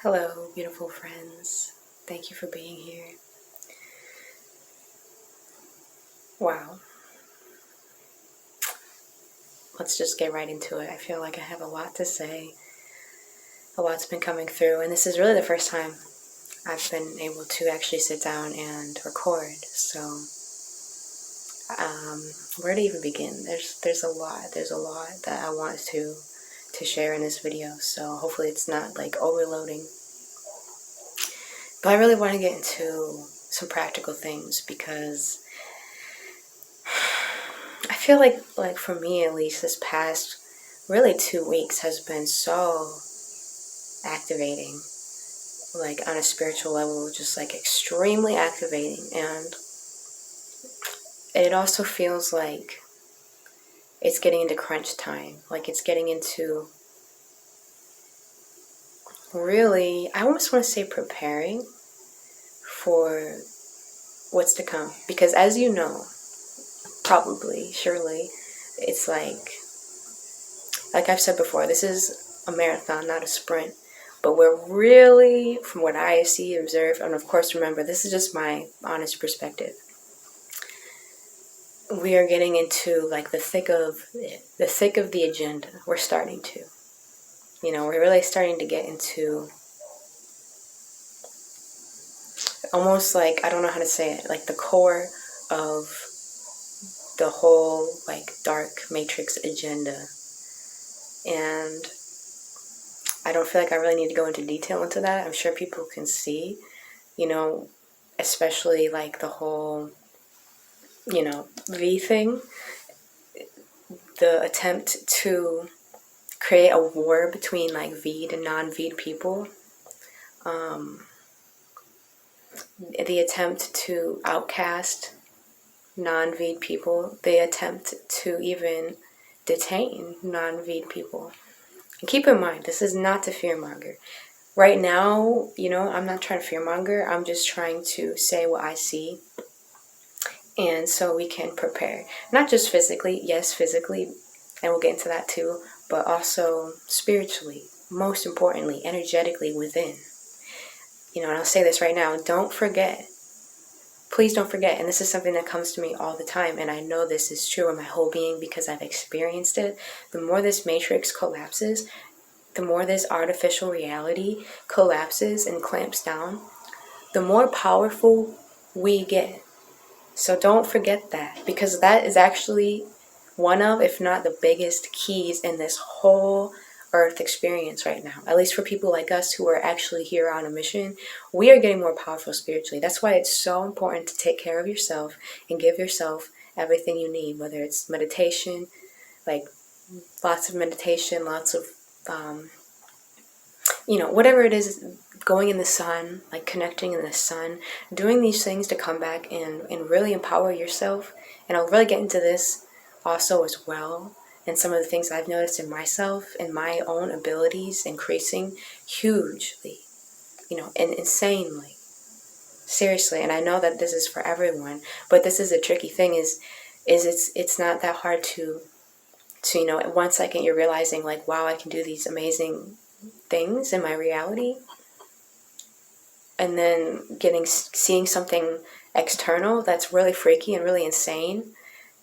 Hello, beautiful friends. Thank you for being here. Wow. Let's just get right into it. I feel like I have a lot to say. A lot's been coming through, and this is really the first time I've been able to actually sit down and record. So, where to even begin? There's a lot. There's a lot that I want to share in this video. So hopefully it's not like overloading. But I really want to get into some practical things because I feel like for me at least, this past really 2 weeks has been so activating, like on a spiritual level, just like extremely activating. And it also feels like it's getting into crunch time, like it's getting into really, I almost want to say preparing for what's to come. Because as you know, probably, surely, it's like I've said before, this is a marathon, not a sprint. But we're really, from what I see, observe, and of course remember, this is just my honest perspective. We are getting into like the thick of the agenda. We're starting to. We're really starting to get into almost like, I don't know how to say it, like the core of the whole like dark matrix agenda. And I don't feel like I really need to go into detail into that. I'm sure people can see, especially like the whole, V thing, the attempt to create a war between like V'd and non-V'd people, the attempt to outcast non-V'd people, the attempt to even detain non-V'd people. And keep in mind, this is not to fearmonger. Right now, I'm not trying to fearmonger. I'm just trying to say what I see. And so we can prepare. Not just physically, yes, physically, and we'll get into that too, but also spiritually, most importantly, energetically within. And I'll say this right now, don't forget. Please don't forget, and this is something that comes to me all the time, and I know this is true in my whole being because I've experienced it. The more this matrix collapses, the more this artificial reality collapses and clamps down, the more powerful we get. So don't forget that, because that is actually one of, if not the biggest keys in this whole Earth experience right now. At least for people like us who are actually here on a mission, we are getting more powerful spiritually. That's why it's so important to take care of yourself and give yourself everything you need, whether it's meditation, like lots of meditation, lots of, whatever it is, going in the sun, like connecting in the sun, doing these things to come back and really empower yourself. And I'll really get into this also as well, and some of the things I've noticed in myself and my own abilities increasing hugely, and insanely. Seriously, and I know that this is for everyone, but this is a tricky thing is it's not that hard to at 1 second you're realizing like, wow, I can do these amazing things in my reality, and then seeing something external that's really freaky and really insane,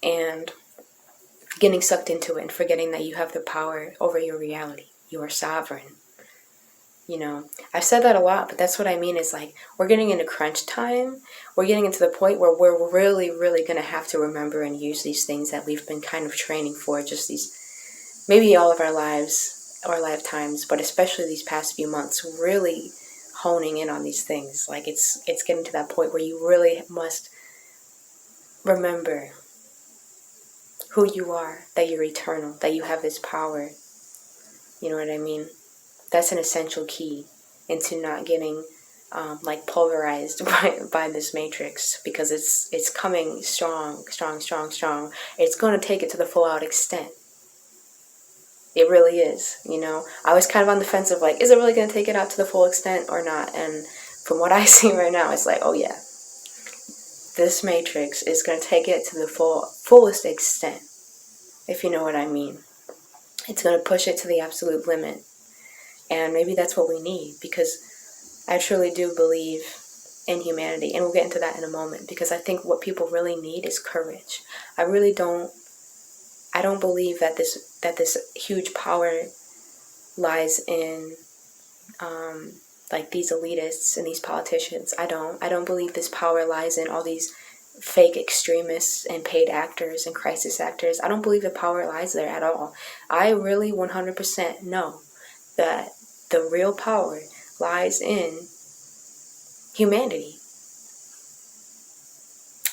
and getting sucked into it and forgetting that you have the power over your reality. You are sovereign. I've said that a lot, but that's what I mean is like, we're getting into crunch time. We're getting into the point where we're really, really going to have to remember and use these things that we've been kind of training for just these, maybe all of our lives or lifetimes, but especially these past few months, really honing in on these things. Like it's getting to that point where you really must remember who you are, that you're eternal, that you have this power. You know what I mean? That's an essential key into not getting like pulverized by this matrix, because it's coming strong. It's going to take it to the full out extent. It really is. I was kind of on the fence of like, is it really going to take it out to the full extent or not? And from what I see right now, it's like, oh yeah, this matrix is going to take it to the fullest extent, if you know what I mean. It's going to push it to the absolute limit. And maybe that's what we need, because I truly do believe in humanity, and we'll get into that in a moment, because I think what people really need is courage. I don't believe that this huge power lies in like these elitists and these politicians. I don't believe this power lies in all these fake extremists and paid actors and crisis actors. I don't believe the power lies there at all. I really 100% know that the real power lies in humanity.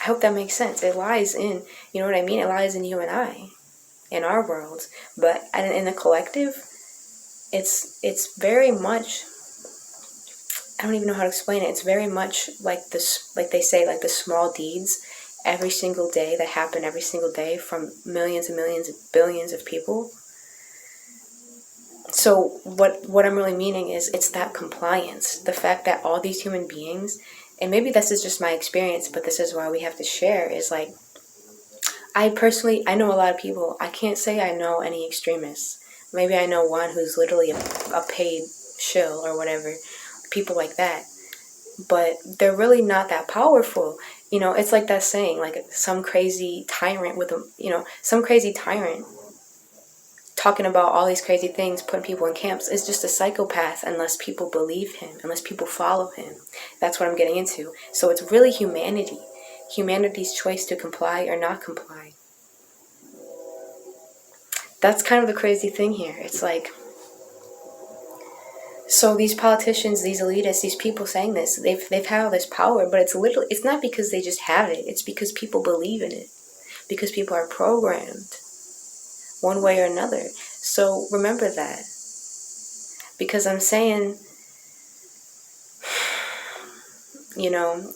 I hope that makes sense. It lies in, you know what I mean? It lies in you and I, in our worlds. But in the collective, it's very much, I don't even know how to explain it. It's very much like this, like they say, like the small deeds every single day that happen every single day from millions and millions and billions of people. So what I'm really meaning is, it's that compliance, the fact that all these human beings, and maybe this is just my experience, but this is why we have to share, is like, I know a lot of people. I can't say I know any extremists. Maybe I know one who's literally a paid shill or whatever, people like that. But they're really not that powerful. You know, it's like that saying, like some crazy tyrant talking about all these crazy things, putting people in camps, is just a psychopath unless people believe him, unless people follow him. That's what I'm getting into. So it's really humanity's choice to comply or not comply. That's kind of the crazy thing here. It's like, so these politicians, these elitists, these people saying this, they've had all this power, but it's not because they just have it. It's because people believe in it, because people are programmed one way or another. So remember that, because I'm saying, you know,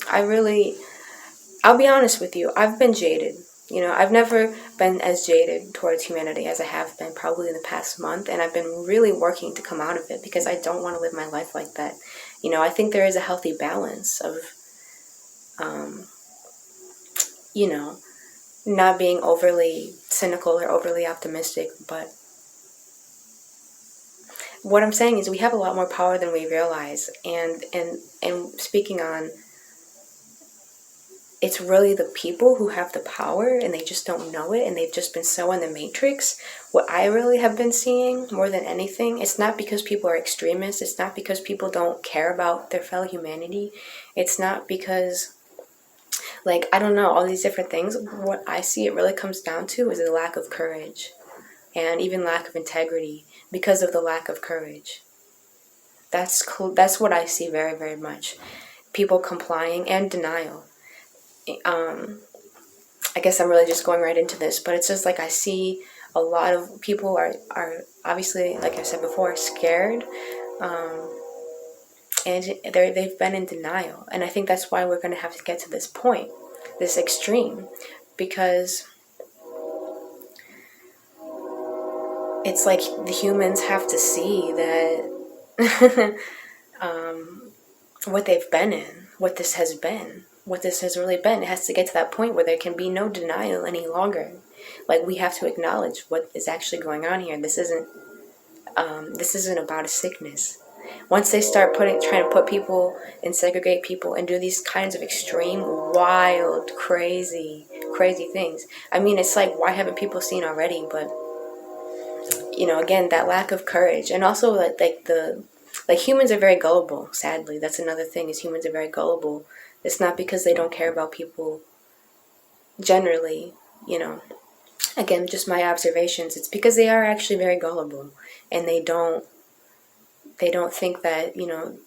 I'll be honest with you, I've been jaded. You know, I've never been as jaded towards humanity as I have been probably in the past month, and I've been really working to come out of it, because I don't want to live my life like that. You know, I think there is a healthy balance of, you know, not being overly cynical or overly optimistic, but what I'm saying is we have a lot more power than we realize, and speaking on, it's really the people who have the power and they just don't know it, and they've just been so in the matrix. What I really have been seeing more than anything, it's not because people are extremists, it's not because people don't care about their fellow humanity, it's not because, like, I don't know, all these different things. What I see it really comes down to is a lack of courage, and even lack of integrity because of the lack of courage. That's what I see very, very much. People complying and denial. I guess I'm really just going right into this, but it's just like I see a lot of people are obviously, like I said before, scared, and they've been in denial. And I think that's why we're going to have to get to this point, this extreme, because it's like the humans have to see that what they've been in, what this has been, what this has really been. It has to get to that point where there can be no denial any longer. Like, we have to acknowledge what is actually going on here. This isn't about a sickness. Once they start trying to put people and segregate people and do these kinds of extreme, wild, crazy things. I mean, it's like, why haven't people seen already? But, you know, again, that lack of courage, and also like humans are very gullible. Sadly, that's another thing, is humans are very gullible. It's not because they don't care about people generally, you know. Again, just my observations. It's because they are actually very gullible, and they don't think that, you know,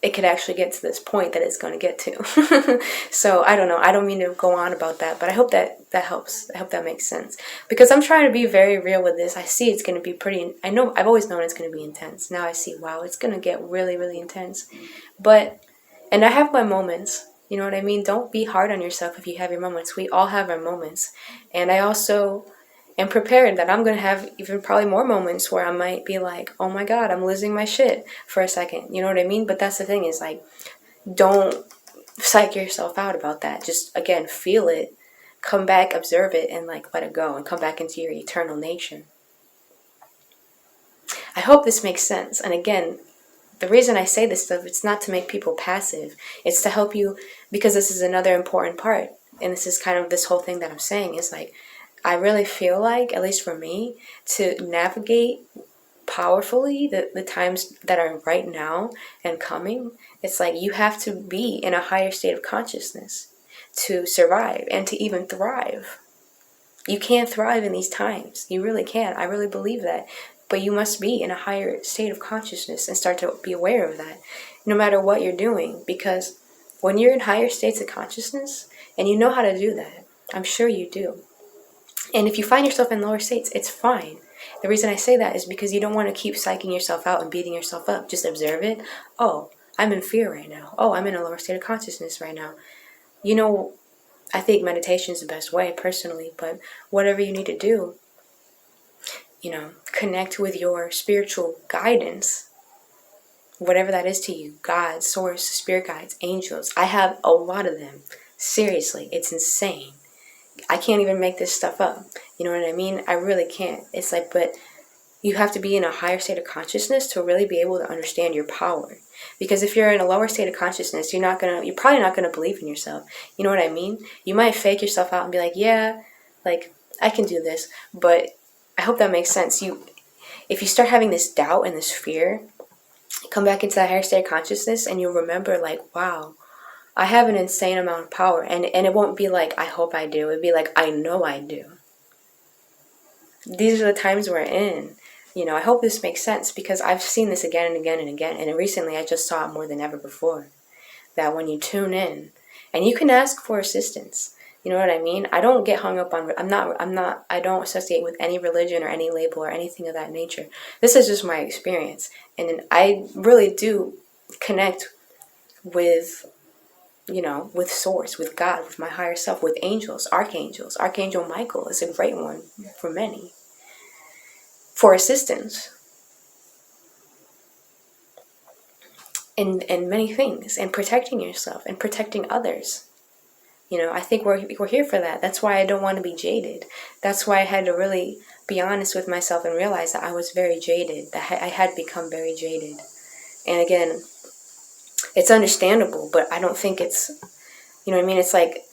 it could actually get to this point that it's going to get to. So I don't know. I don't mean to go on about that, but I hope that helps. I hope that makes sense, because I'm trying to be very real with this. I see it's going to be pretty. I know I've always known it's going to be intense. Now I see, wow, it's going to get really, really intense. And I have my moments. You know what I mean? Don't be hard on yourself if you have your moments. We all have our moments, and I also am prepared that I'm going to have even probably more moments where I might be like, oh my God, I'm losing my shit for a second. You know what I mean? But that's the thing, is like, don't psych yourself out about that. Just, again, feel it, come back, observe it, and like let it go, and come back into your eternal nature. I hope this makes sense. And again, the reason I say this stuff, it's not to make people passive. It's to help you, because this is another important part. And this is kind of this whole thing that I'm saying is like, I really feel like, at least for me, to navigate powerfully the times that are right now and coming, it's like you have to be in a higher state of consciousness to survive and to even thrive. You can't thrive in these times. You really can't. I really believe that. But you must be in a higher state of consciousness and start to be aware of that, no matter what you're doing. Because when you're in higher states of consciousness, and you know how to do that, I'm sure you do. And if you find yourself in lower states, it's fine. The reason I say that is because you don't want to keep psyching yourself out and beating yourself up. Just observe it. Oh, I'm in fear right now. Oh, I'm in a lower state of consciousness right now. You know, I think meditation is the best way, personally, but whatever you need to do, connect with your spiritual guidance, whatever that is to you, God, source, spirit guides, angels. I have a lot of them. Seriously, it's insane. I can't even make this stuff up. You know what I mean? I really can't. It's like, but you have to be in a higher state of consciousness to really be able to understand your power. Because if you're in a lower state of consciousness, you're probably not gonna believe in yourself. You know what I mean? You might fake yourself out and be like, yeah, like I can do this. But I hope that makes sense. If you start having this doubt and this fear, come back into that higher state of consciousness and you'll remember like, wow, I have an insane amount of power. And it won't be like, I hope I do. It'd be like, I know I do. These are the times we're in. I hope this makes sense because I've seen this again and again and again. And recently I just saw it more than ever before. That when you tune in, and you can ask for assistance. You know what I mean? I don't get hung up on, I don't associate with any religion or any label or anything of that nature. This is just my experience. And I really do connect with, with source, with God, with my higher self, with angels, archangels. Archangel Michael is a great one for many. For assistance. In many things. And protecting yourself and protecting others. I think we're here for that. That's why I don't want to be jaded. That's why I had to really be honest with myself and realize that I was very jaded. That I had become very jaded. And again, it's understandable, but I don't think it's, it's like,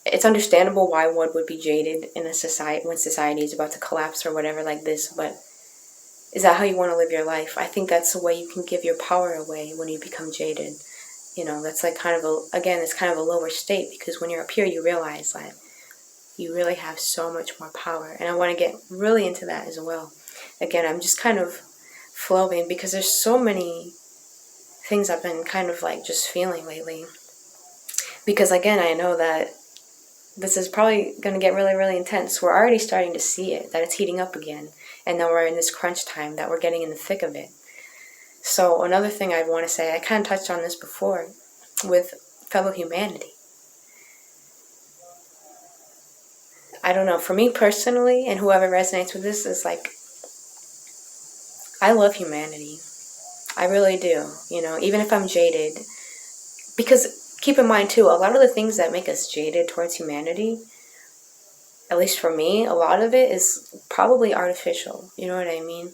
it's understandable why one would be jaded in a society when society is about to collapse or whatever like this, but is that how you want to live your life? I think that's the way you can give your power away when you become jaded. That's like it's kind of a lower state because when you're up here, you realize that you really have so much more power. And I want to get really into that as well. Again, I'm just kind of flowing because there's so many things I've been kind of like just feeling lately. Because again, I know that this is probably going to get really, really intense. We're already starting to see it, that it's heating up again. And now we're in this crunch time that we're getting in the thick of it. So another thing I'd want to say, I kind of touched on this before with fellow humanity. I don't know, for me personally, and whoever resonates with this, is like, I love humanity. I really do, even if I'm jaded. Because keep in mind too, a lot of the things that make us jaded towards humanity, at least for me, a lot of it is probably artificial. You know what I mean?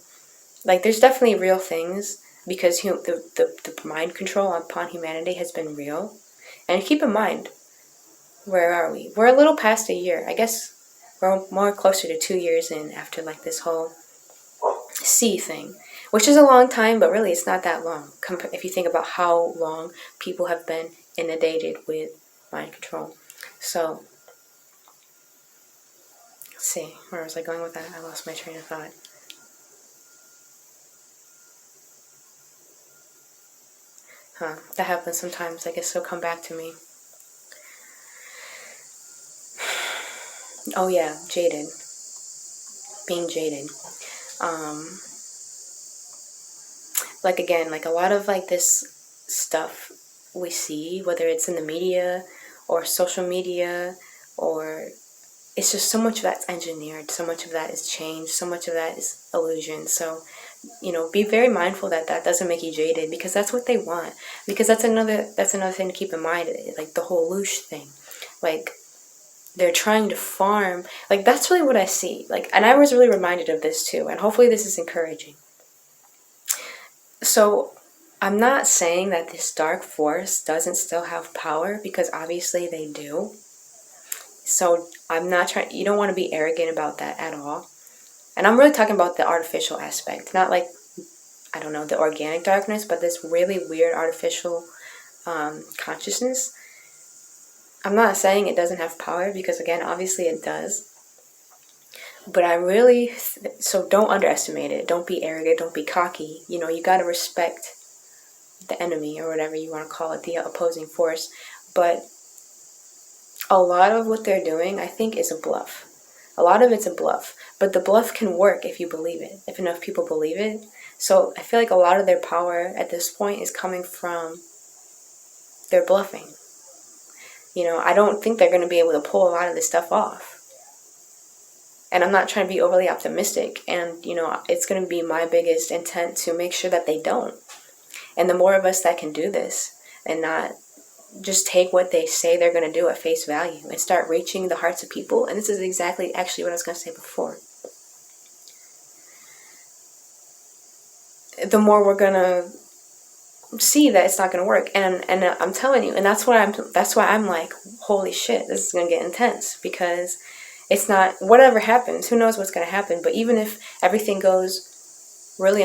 Like, there's definitely real things because the mind control upon humanity has been real. And keep in mind, where are we? We're a little past a year. I guess we're more closer to 2 years in after like this whole C thing, which is a long time, but really it's not that long if you think about how long people have been inundated with mind control. So, let's see, where was I going with that? I lost my train of thought. That happens sometimes. I guess it'll come back to me. Oh yeah, jaded. Being jaded. Like again, like a lot of like this stuff we see, whether it's in the media or social media, or it's just so much of that's engineered, so much of that is changed, so much of that is illusion. So, be very mindful that that doesn't make you jaded, because that's what they want. Because that's another thing to keep in mind, like the whole loosh thing. Like, they're trying to farm. Like, that's really what I see. Like, and I was really reminded of this too, and hopefully this is encouraging. So I'm not saying that this dark force doesn't still have power, because obviously they do. So I'm not trying, you don't want to be arrogant about that at all. And I'm really talking about the artificial aspect, not like, I don't know, the organic darkness, but this really weird artificial consciousness. I'm not saying it doesn't have power, because again, obviously it does. But I really, so don't underestimate it. Don't be arrogant. Don't be cocky. You know, you got to respect the enemy, or whatever you want to call it, the opposing force. But a lot of what they're doing, I think, is a bluff. A lot of it's a bluff. But the bluff can work if you believe it, if enough people believe it. So I feel like a lot of their power at this point is coming from their bluffing. You know, I don't think they're going to be able to pull a lot of this stuff off. And I'm not trying to be overly optimistic. And, you know, it's going to be my biggest intent to make sure that they don't. And the more of us that can do this and not just take what they say they're going to do at face value and start reaching the hearts of people. And this is exactly actually what I was going to say before. The more we're going to see that it's not going to work. And I'm telling you, and that's why I'm like, holy shit, this is going to get intense, because it's not, whatever happens, who knows what's going to happen. But even if everything goes really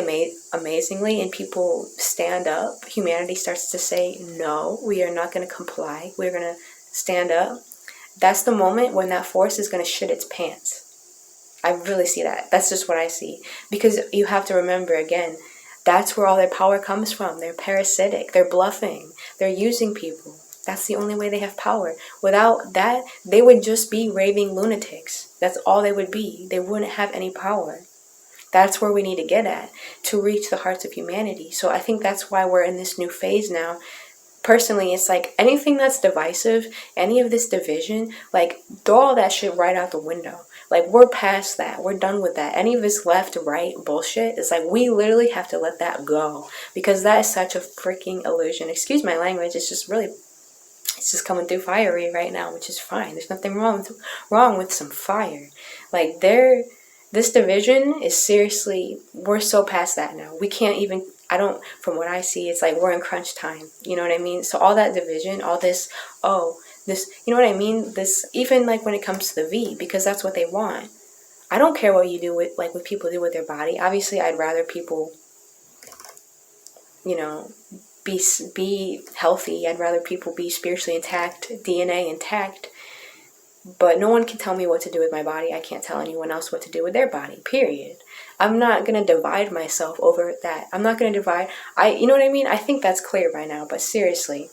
amazingly and people stand up, humanity starts to say, no, we are not going to comply, we're going to stand up, that's the moment when that force is going to shit its pants. I really see that. That's just what I see. Because you have to remember, again, that's where all their power comes from. They're parasitic, they're bluffing, they're using people. That's the only way they have power. Without that, they would just be raving lunatics. That's all they would be. They wouldn't have any power. That's where we need to get at, to reach the hearts of humanity. So I think that's why we're in this new phase now. Personally, it's like anything that's divisive, any of this division, like, throw all that shit right out the window. Like, we're past that. We're done with that. Any of this left, right bullshit, it's like we literally have to let that go. Because that is such a freaking illusion. Excuse my language. It's just coming through fiery right now, which is fine. There's nothing wrong with some fire. Like, this division is seriously, we're so past that now. We can't even, from what I see, it's like we're in crunch time. You know what I mean? So all that division, all this, you know what I mean? This, even like when it comes to the V, because that's what they want. I don't care what you do with, like, what people do with their body. Obviously, I'd rather people, you know, be healthy. I'd rather people be spiritually intact, DNA intact. But no one can tell me what to do with my body. I can't tell anyone else what to do with their body, period. I'm not going to divide myself over that. I'm not going to divide. You know what I mean? I think that's clear by now. But seriously,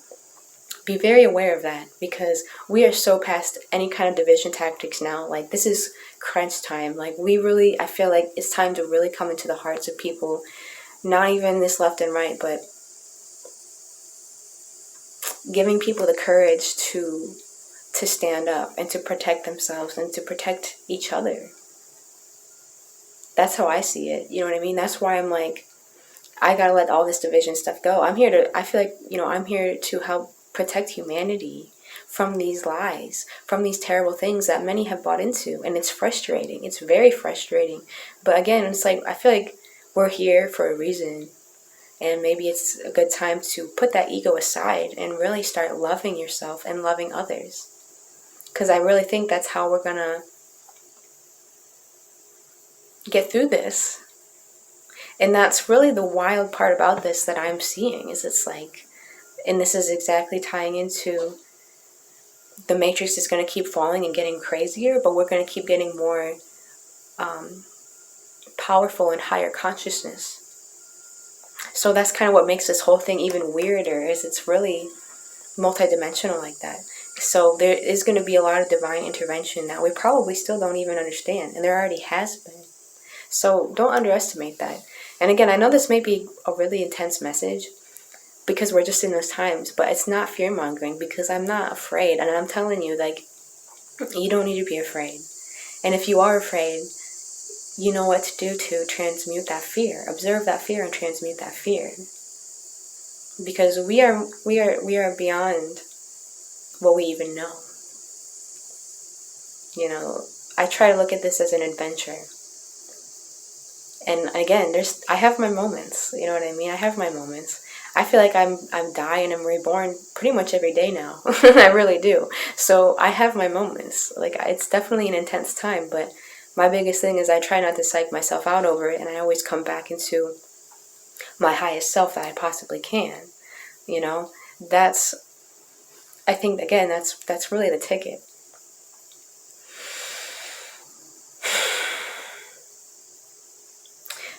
be very aware of that, because we are so past any kind of division tactics now. Like, this is crunch time. Like, I feel like it's time to really come into the hearts of people. Not even this left and right, but giving people the courage to stand up and to protect themselves and to protect each other. That's how I see it. You know what I mean? That's why I'm like, I gotta let all this division stuff go. I feel like, you know, I'm here to help protect humanity from these lies, from these terrible things that many have bought into. And it's frustrating. It's very frustrating. But again, it's like, I feel like we're here for a reason. And maybe it's a good time to put that ego aside and really start loving yourself and loving others. Because I really think that's how we're going to get through this. And that's really the wild part about this that I'm seeing, is it's like, and this is exactly tying into the matrix is going to keep falling and getting crazier, but we're going to keep getting more powerful and higher consciousness. So that's kind of what makes this whole thing even weirder, is it's really multidimensional like that. So there is going to be a lot of divine intervention that we probably still don't even understand, and there already has been. So don't underestimate that. And again, I know this may be a really intense message because we're just in those times, but it's not fear-mongering, because I'm not afraid. And I'm telling you, like, you don't need to be afraid. And if you are afraid, you know what to do to transmute that fear. Observe that fear and transmute that fear. Because we are beyond what we even know. You know, I try to look at this as an adventure. And again, I have my moments. You know what I mean? I have my moments. I feel like I'm dying and reborn pretty much every day now. I really do. So I have my moments. Like, it's definitely an intense time, but my biggest thing is I try not to psych myself out over it, and I always come back into my highest self that I possibly can. You know, that's, I think, again, that's really the ticket.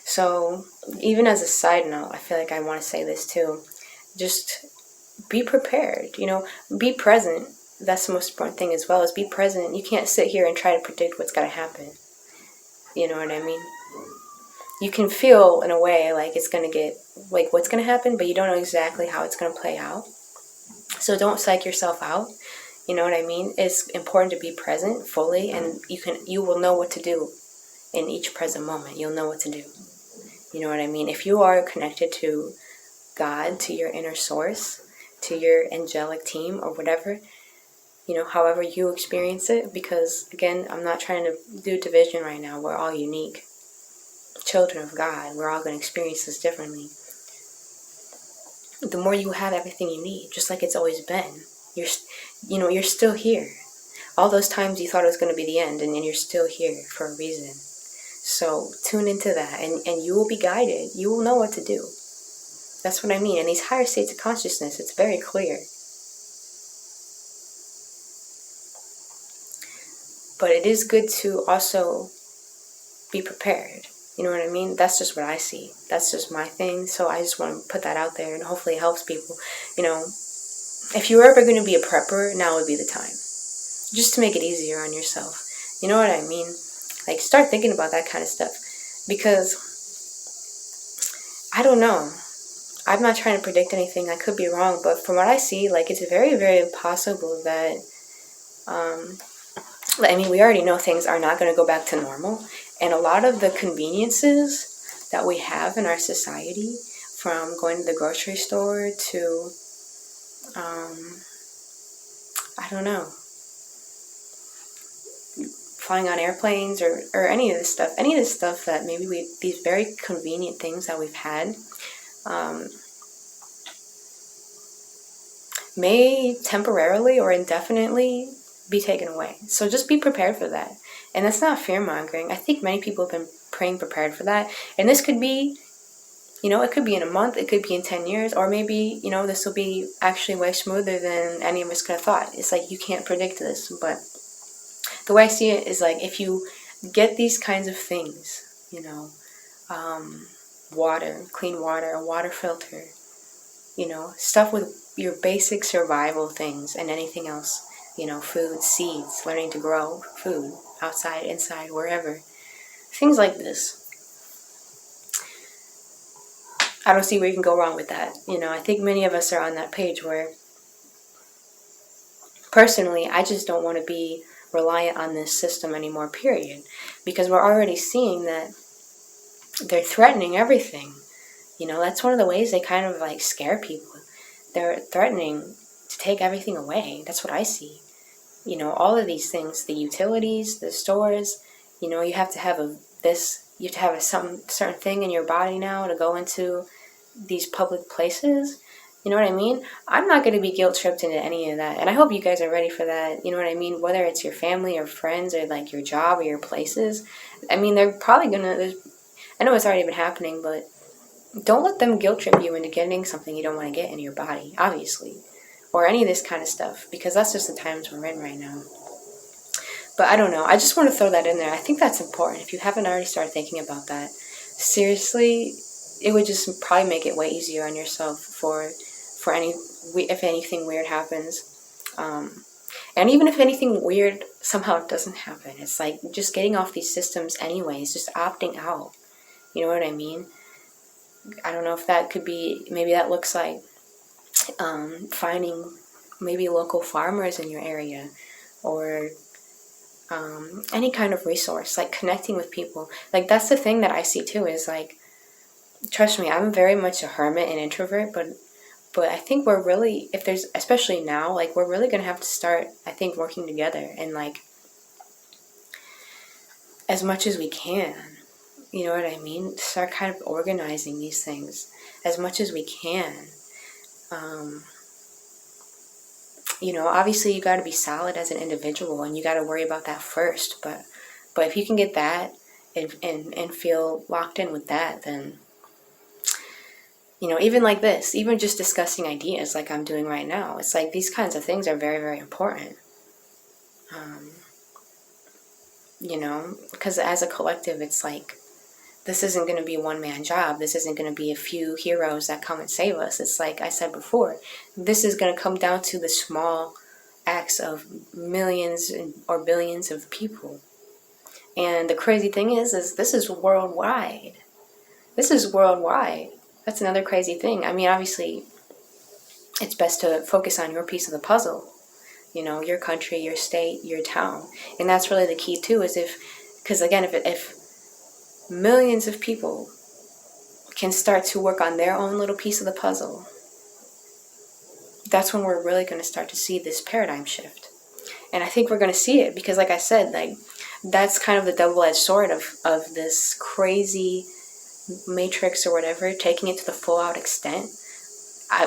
So, even as a side note, I feel like I want to say this too. Just be prepared, you know, be present. That's the most important thing as well, is be present. You can't sit here and try to predict what's going to happen. You know what I mean? You can feel in a way like it's going to get, like what's going to happen, but you don't know exactly how it's going to play out. So don't psych yourself out. You know what I mean? It's important to be present fully, and you will know what to do in each present moment. You'll know what to do. You know what I mean? If you are connected to God, to your inner source, to your angelic team or whatever, you know, however you experience it, because again, I'm not trying to do division right now. We're all unique. Children of God, we're all going to experience this differently. The more you have everything you need, just like it's always been, you're still here. All those times you thought it was going to be the end, and you're still here for a reason. So tune into that, and you will be guided. You will know what to do. That's what I mean. In these higher states of consciousness, it's very clear. But it is good to also be prepared. You know what I mean? That's just what I see. That's just my thing. So I just want to put that out there, and hopefully it helps people. You know, if you were ever going to be a prepper, now would be the time. Just to make it easier on yourself. You know what I mean? Like, start thinking about that kind of stuff. Because, I don't know. I'm not trying to predict anything. I could be wrong. But from what I see, like, it's very, very impossible that, I mean, we already know things are not going to go back to normal. And a lot of the conveniences that we have in our society, from going to the grocery store to, I don't know, flying on airplanes or any of this stuff that maybe these very convenient things that we've had, may temporarily or indefinitely be taken away. So just be prepared for that. And that's not fear-mongering. I think many people have been praying prepared for that. And this could be, you know, it could be in a month, it could be in 10 years, or maybe, you know, this will be actually way smoother than any of us could have thought. It's like, you can't predict this. But the way I see it is like, if you get these kinds of things, you know, water, clean water, a water filter, you know, stuff with your basic survival things, and anything else, you know, food, seeds, learning to grow food outside, inside, wherever. Things like this. I don't see where you can go wrong with that. You know, I think many of us are on that page where, personally, I just don't want to be reliant on this system anymore, period. Because we're already seeing that they're threatening everything. You know, that's one of the ways they kind of like scare people. They're threatening to take everything away. That's what I see. You know, all of these things, the utilities, the stores, you know, you have to have you have to have some certain thing in your body now to go into these public places. You know what I mean? I'm not going to be guilt tripped into any of that. And I hope you guys are ready for that. You know what I mean? Whether it's your family or friends or like your job or your places. I mean, they're probably going to, I know it's already been happening, but don't let them guilt trip you into getting something you don't want to get in your body, obviously. Or any of this kind of stuff, because that's just the times we're in right now. But I don't know. I just want to throw that in there. I think that's important. If you haven't already started thinking about that, seriously, it would just probably make it way easier on yourself if anything weird happens. And even if anything weird somehow doesn't happen, it's like just getting off these systems anyways, just opting out. You know what I mean? I don't know if that could be, maybe that looks like finding maybe local farmers in your area, or any kind of resource, like connecting with people. Like, that's the thing that I see too, is like, trust me, I'm very much a hermit and introvert, but I think we're really, if there's, especially now, like, we're really going to have to start, I think, working together, and like, as much as we can, You know what I mean? Start kind of organizing these things as much as we can. Obviously you got to be solid as an individual, and you got to worry about that first. But if you can get that and feel locked in with that, then, even like this, even just discussing ideas like I'm doing right now, it's like these kinds of things are very, very important. Because as a collective, it's like, this isn't going to be a one-man job. This isn't going to be a few heroes that come and save us. It's like I said before, this is going to come down to the small acts of millions or billions of people. And the crazy thing is this is worldwide. This is worldwide. That's another crazy thing. I mean, obviously, it's best to focus on your piece of the puzzle. Your country, your state, your town. And that's really the key, too, because again, if millions of people can start to work on their own little piece of the puzzle, that's when we're really going to start to see this paradigm shift. And I think we're going to see it because, like I said, that's kind of the double-edged sword of this crazy matrix or whatever, taking it to the full-out extent,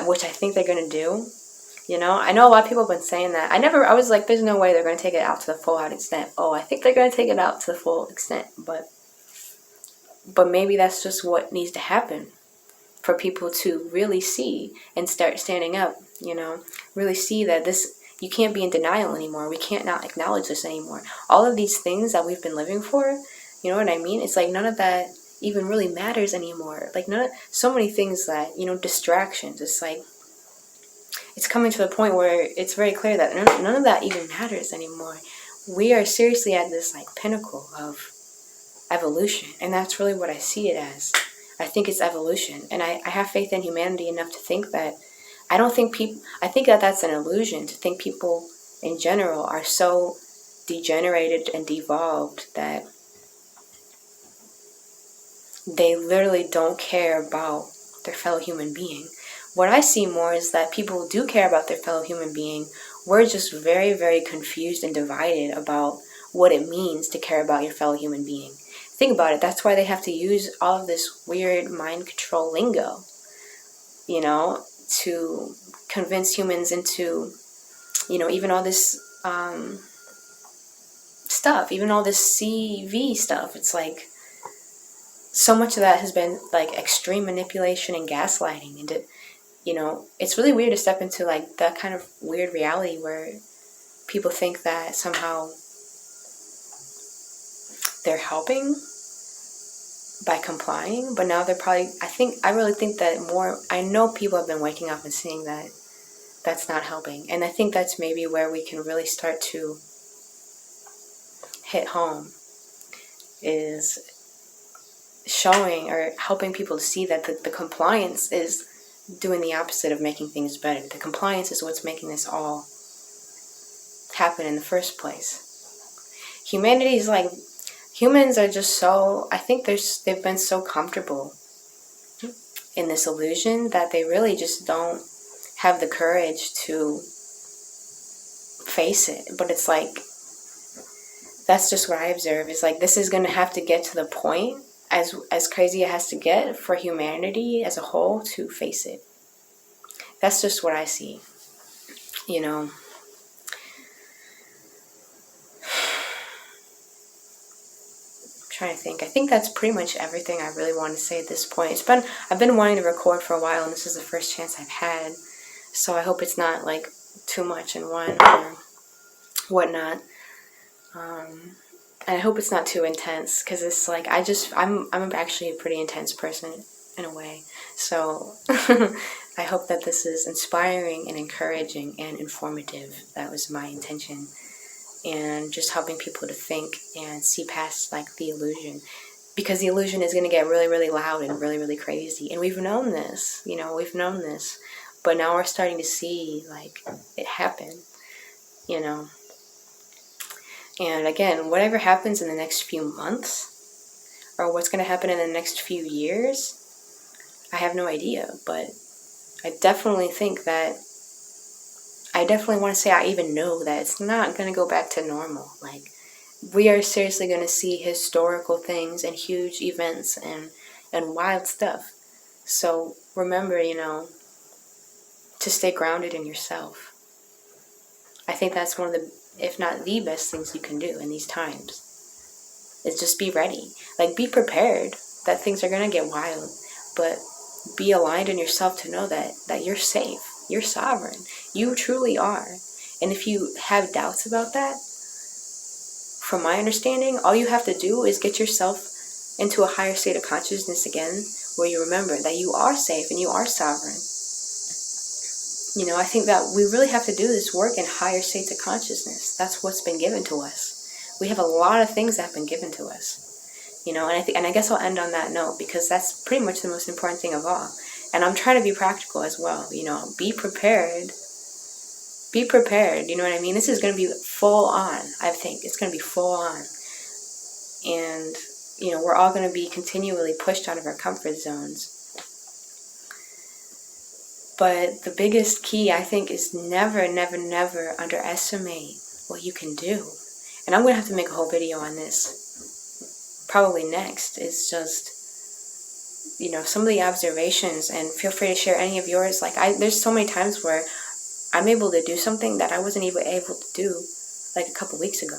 which I think they're going to do. I know a lot of people have been saying that. I was like, there's no way they're going to take it out to the full-out extent. Oh, I think they're going to take it out to the full extent, but maybe that's just what needs to happen for people to really see and start standing up, really see that you can't be in denial anymore. We can't not acknowledge this anymore. All of these things that we've been living for, you know what I mean? It's like none of that even really matters anymore. Like so many things that, distractions. It's like, it's coming to the point where it's very clear that none of that even matters anymore. We are seriously at this pinnacle of evolution, and that's really what I see it as. I think it's evolution, and I have faith in humanity enough to think that I think that that's an illusion, to think people in general are so degenerated and devolved that they literally don't care about their fellow human being. What I see more is that people do care about their fellow human being. We're just very, very confused and divided about what it means to care about your fellow human being. Think about it. That's why they have to use all of this weird mind control lingo, to convince humans into, even all this stuff, even all this CV stuff. It's like so much of that has been like extreme manipulation and gaslighting, and it's really weird to step into that kind of weird reality where people think that somehow they're helping by complying, but now they're probably, I really think that I know people have been waking up and seeing that that's not helping. And I think that's maybe where we can really start to hit home, is showing or helping people to see that the compliance is doing the opposite of making things better. The compliance is what's making this all happen in the first place. Humanity is humans are just so, I think they've been so comfortable in this illusion that they really just don't have the courage to face it. But it's that's just what I observe, is this is going to have to get to the point, as crazy it has to get for humanity as a whole to face it. That's just what I see, I'm trying to think. I think that's pretty much everything I really want to say at this point. I've been wanting to record for a while, and this is the first chance I've had, so I hope it's not too much in one or whatnot. And I hope it's not too intense, because it's I'm actually a pretty intense person in a way. So I hope that this is inspiring and encouraging and informative. That was my intention. And just helping people to think and see past the illusion. Because the illusion is going to get really, really loud and really, really crazy. And we've known this, But now we're starting to see it happen, And again, whatever happens in the next few months, or what's going to happen in the next few years, I have no idea. But I definitely think that, I definitely want to say I even know that it's not going to go back to normal. we are seriously going to see historical things and huge events and wild stuff. So remember, to stay grounded in yourself. I think that's one of the, if not the best things you can do in these times, is just be ready. Like, be prepared that things are going to get wild, but be aligned in yourself to know that you're safe. You're sovereign. You truly are. And if you have doubts about that, from my understanding, all you have to do is get yourself into a higher state of consciousness again, where you remember that you are safe and you are sovereign. I think that we really have to do this work in higher states of consciousness. That's what's been given to us. We have a lot of things that have been given to us. And I guess I'll end on that note, because that's pretty much the most important thing of all. And I'm trying to be practical as well. Be prepared. Be prepared. You know what I mean? This is going to be full on. I think it's going to be full on. And, we're all going to be continually pushed out of our comfort zones. But the biggest key, I think, is never, never, never underestimate what you can do. And I'm going to have to make a whole video on this probably next. It's just, some of the observations, and feel free to share any of yours. There's so many times where I'm able to do something that I wasn't even able to do like a couple weeks ago.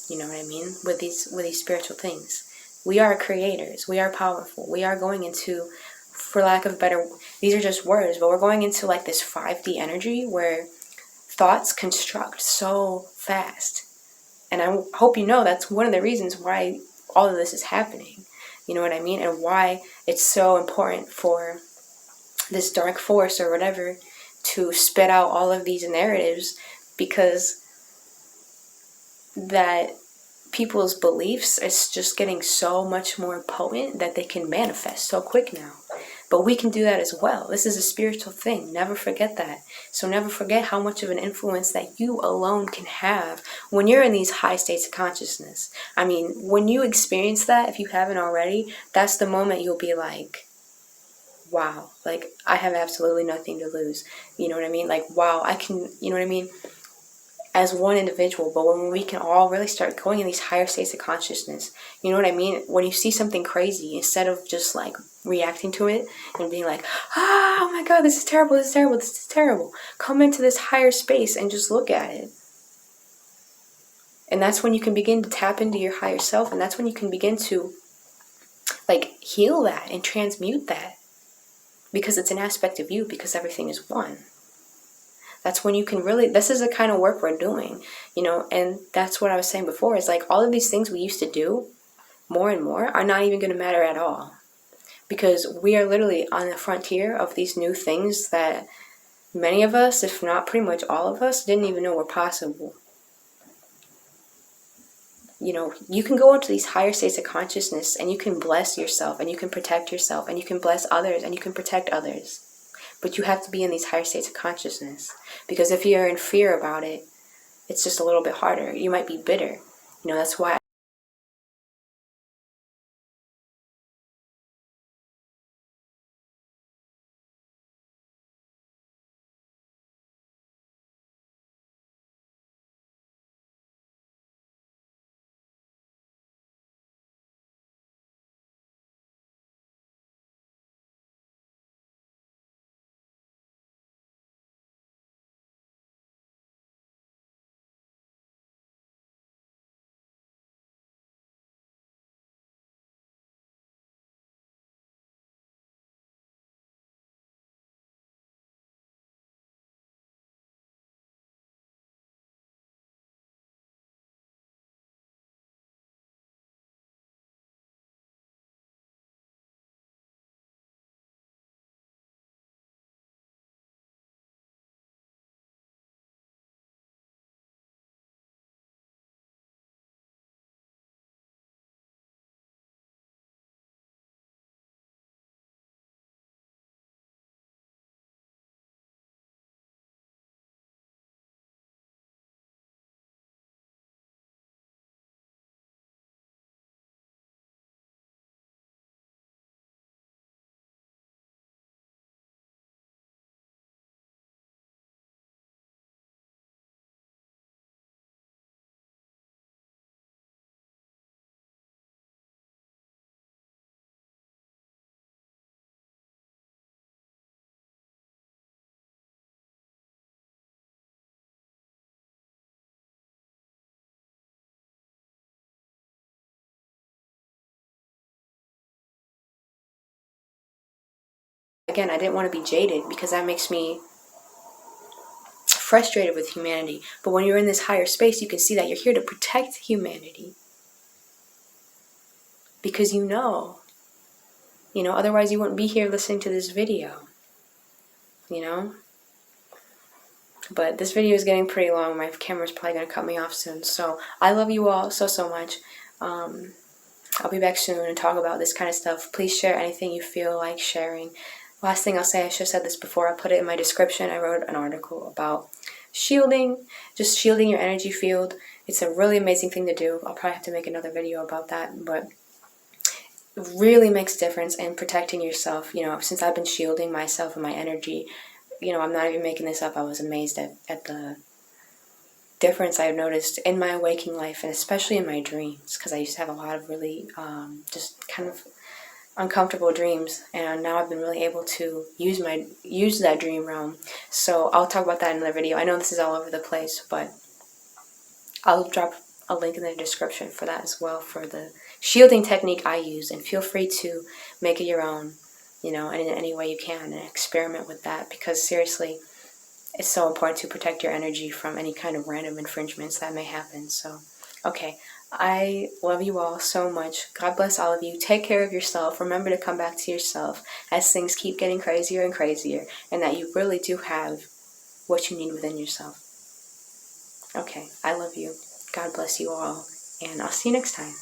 You know what I mean? With these spiritual things. We are creators. We are powerful. We are going into, for lack of better, these are just words, but we're going into like this 5D energy where thoughts construct so fast. And I hope that's one of the reasons why all of this is happening. You know what I mean? And why it's so important for this dark force or whatever to spit out all of these narratives, because that people's beliefs is just getting so much more potent that they can manifest so quick now. But we can do that as well. This is a spiritual thing. Never forget that. So never forget how much of an influence that you alone can have when you're in these high states of consciousness. I mean, when you experience that, if you haven't already, that's the moment you'll be like, wow, like, I have absolutely nothing to lose. You know what I mean? Like, wow, I can, you know what I mean? As one individual. But when we can all really start going in these higher states of consciousness, you know what I mean? When you see something crazy, instead of just like reacting to it and being like, oh my God, this is terrible, this is terrible, this is terrible. Come into this higher space and just look at it. And that's when you can begin to tap into your higher self. And that's when you can begin to like heal that and transmute that. Because it's an aspect of you, because everything is one. That's when you can really, this is the kind of work we're doing, and that's what I was saying before, is like all of these things we used to do more and more are not even going to matter at all. Because we are literally on the frontier of these new things that many of us, if not pretty much all of us, didn't even know were possible. You can go into these higher states of consciousness and you can bless yourself and you can protect yourself and you can bless others and you can protect others. But you have to be in these higher states of consciousness. Because if you're in fear about it, it's just a little bit harder. You might be bitter. That's why again, I didn't want to be jaded because that makes me frustrated with humanity. But when you're in this higher space, you can see that you're here to protect humanity. Because you know, otherwise you wouldn't be here listening to this video, But this video is getting pretty long. My camera's probably going to cut me off soon. So I love you all so, so much. I'll be back soon and talk about this kind of stuff. Please share anything you feel like sharing. Last thing I'll say, I should have said this before. I put it in my description. I wrote an article about shielding, just shielding your energy field. It's a really amazing thing to do. I'll probably have to make another video about that, but it really makes a difference in protecting yourself. Since I've been shielding myself and my energy, I'm not even making this up. I was amazed at the difference I've noticed in my waking life, and especially in my dreams, because I used to have a lot of really just kind of uncomfortable dreams, and now I've been really able to use that dream realm. So I'll talk about that in another video. I know this is all over the place, but I'll drop a link in the description for that as well, for the shielding technique I use, and feel free to make it your own, in any way you can, and experiment with that, because seriously, it's so important to protect your energy from any kind of random infringements that may happen. So, okay, I love you all so much. God bless all of you. Take care of yourself. Remember to come back to yourself as things keep getting crazier and crazier, and that you really do have what you need within yourself. Okay, I love you. God bless you all, and I'll see you next time.